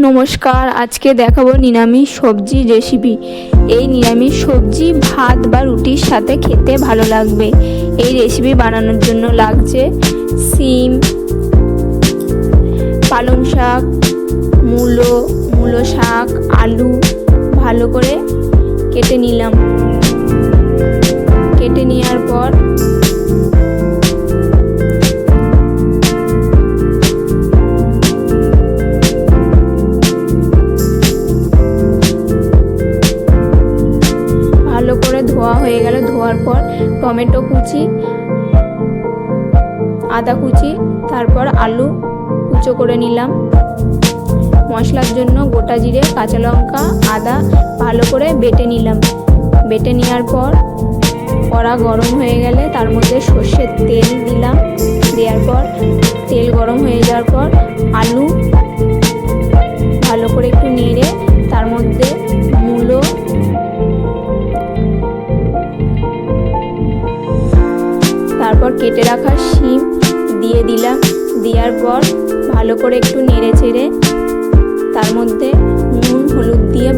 নমস্কার, আজকে দেখাবো নিরামিষ সবজি রেসিপি। এই নিরামিষ সবজি ভাত বা রুটির সাথে খেতে ভালো লাগবে। এই রেসিপি বানানোর জন্য লাগছে শিম, পালং শাক, মূলো শাক, আলু ভালো করে কেটে নিলাম। কেটে নেওয়ার পর ভালো করে ধোয়া হয়ে গেল। ধোয়ার পর টমেটো কুচি, আদা কুচি, তারপর আলু কুচো করে নিলাম। মশলার জন্য গোটা জিরে, কাঁচা লঙ্কা, আদা ভালো করে বেটে নিলাম। বেটে নেওয়ার পর কড়া গরম হয়ে গেলে তার মধ্যে সর্ষের তেল দিলাম। দেওয়ার পর তেল গরম হয়ে যাওয়ার পর আলু ভালো করে একটু নেড়ে তার মধ্যে মূলো, তারপর কেটে রাখা শিম দিয়ে দিলাম। দেওয়ার পর ভালো করে একটু নেড়ে চেড়ে তার মধ্যে নুন হলুদ দিয়ে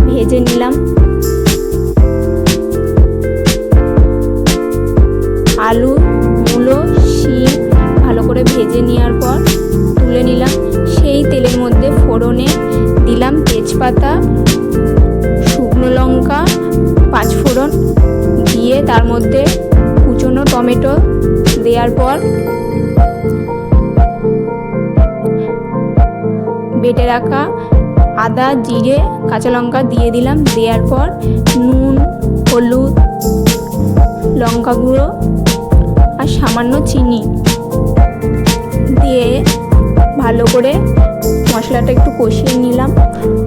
ভেজে নিলাম। আলু, মূলো, শিম ভালো করে ভেজে নেওয়ার পর তুলে নিলাম। সেই তেলের মধ্যে ফোড়নে দিলাম তেজপাতা, শুকনো লঙ্কা, পাঁচফোড়ন দিয়ে তার মধ্যে কুচনো টমেটো দেওয়ার পর বেটে রাখা আদা, জিরে, কাঁচা লঙ্কা দিয়ে দিলাম। দেওয়ার পর নুন, হলুদ, লঙ্কা গুঁড়ো আর সামান্য চিনি দিয়ে ভালো করে মশলাটা একটু কষিয়ে নিলাম।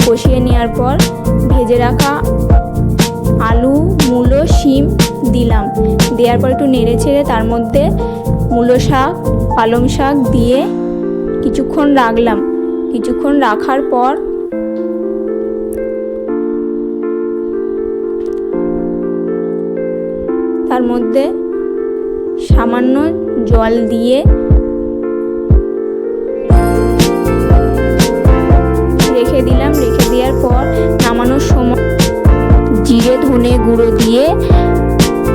কষিয়ে নেওয়ার পর ভেজে রাখা আলু, মূলো, শিম দিলাম। দেওয়ার পর একটু নেড়ে ছেড়ে তার মধ্যে মূলো শাক, পালং শাক দিয়ে কিছুক্ষণ রাখলাম। কিছুক্ষণ রাখার পর তার মধ্যে সামান্য জল দিয়ে রেখে দিলাম। রেখে দেওয়ার পর নামানোর সময় জিরে ধনে গুঁড়ো দিয়ে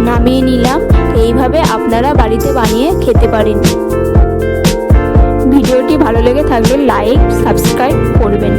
নামিয়ে নিলাম। এইভাবে আপনারা বাড়িতে বানিয়ে খেতে পারেন। ভিডিওটি ভালো লেগে থাকলে লাইক, সাবস্ক্রাইব করবেন।